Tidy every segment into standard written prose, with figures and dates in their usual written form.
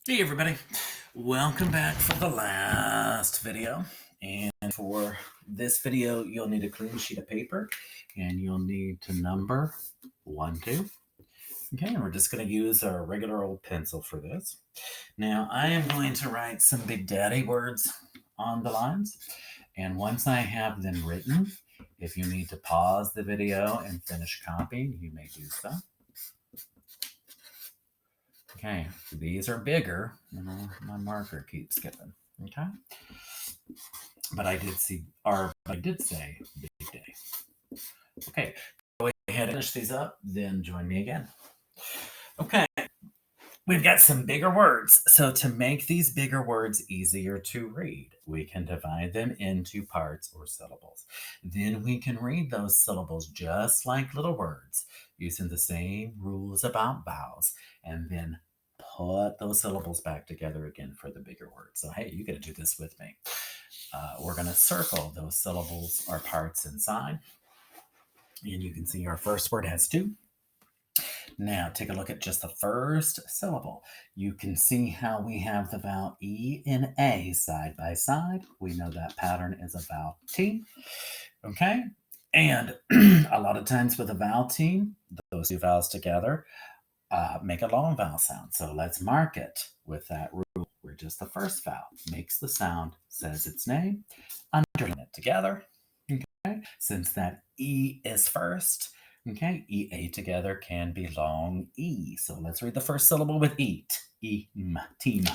Hey everybody, welcome back for the last video. And for this video, you'll need a clean sheet of paper and you'll need to number 1, 2. Okay, and we're just going to use our regular old pencil for this. Now, I am going to write some Big Daddy words on the lines. And once I have them written, if you need to pause the video and finish copying, you may do so. Okay, these are bigger. My marker keeps skipping. Okay, but I did say big day. Okay, go ahead and finish these up, then join me again. Okay, we've got some bigger words. So to make these bigger words easier to read, we can divide them into parts or syllables. Then we can read those syllables just like little words, using the same rules about vowels, and then put those syllables back together again for the bigger words. So, hey, you got to do this with me. We're going to circle those syllables or parts inside. And you can see our first word has 2. Now, take a look at just the first syllable. You can see how we have the vowel E and A side by side. We know that pattern is a vowel T. Okay? And a lot of times with a vowel T, those two vowels together make a long vowel sound. So let's mark it with that rule where just the first vowel makes the sound, says its name, underline it together. Okay, since that E is first, okay, EA together can be long E. So let's read the first syllable with eat. Team.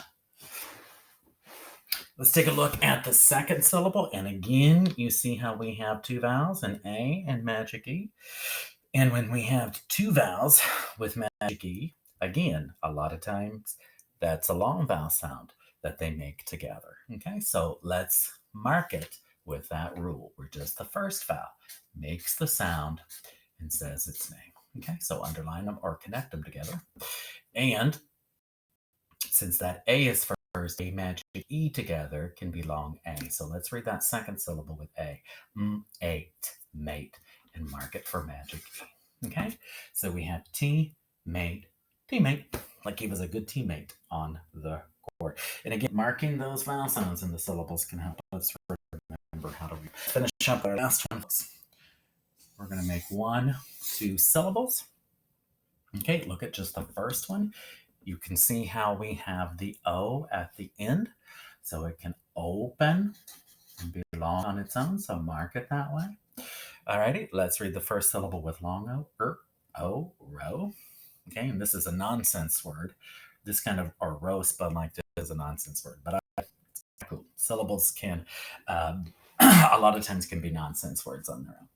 Let's take a look at the second syllable. And again, you see how we have 2 vowels, an A and magic E. And when we have 2 vowels with magic E, again, a lot of times that's a long vowel sound that they make together. Okay, so let's mark it with that rule where just the first vowel makes the sound and says its name. Okay, so underline them or connect them together. And since that A is first, A magic E together can be long A. So let's read that second syllable with A. Ate, mate, and mark it for magic E. Okay, so we have teammate, like he was a good teammate on the court. And again, marking those vowel sounds in the syllables can help us remember how to finish up our last one. We're going to make 1, 2 syllables. Okay, look at just the first one. You can see how we have the O at the end, so it can open and be long on its own, so mark it that way. Alrighty, let's read the first syllable with long O, row. Okay, and this is a nonsense word. This kind of, or row spelled like this is a nonsense word, but it's cool. Syllables can, a lot of times can be nonsense words on their own.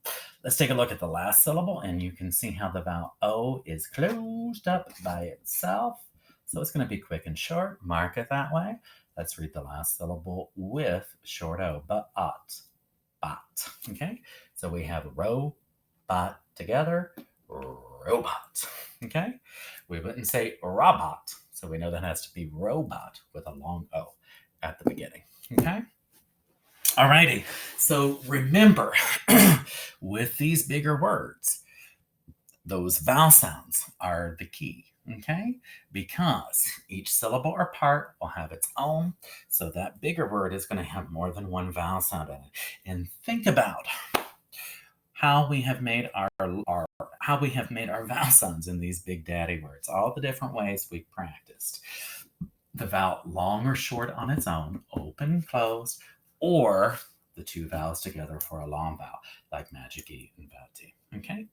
Let's take a look at the last syllable, and you can see how the vowel O is closed up by itself. So it's going to be quick and short. Mark it that way. Let's read the last syllable with short O, bot. Okay, so we have robot together, robot. Okay, we wouldn't say robot, so we know that has to be robot with a long O at the beginning. Okay. Alrighty, so remember, with these bigger words, those vowel sounds are the key, okay? Because each syllable or part will have its own, so that bigger word is going to have more than one vowel sound in it. And think about how we have made our vowel sounds in these big daddy words, all the different ways we've practiced. The vowel long or short on its own, open, closed, or the 2 vowels together for a long vowel, like magic E and vowel T. Okay?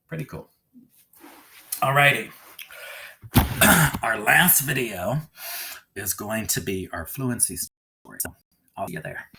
Pretty cool. Alrighty. Our last video is going to be our fluency story. So I'll see you there.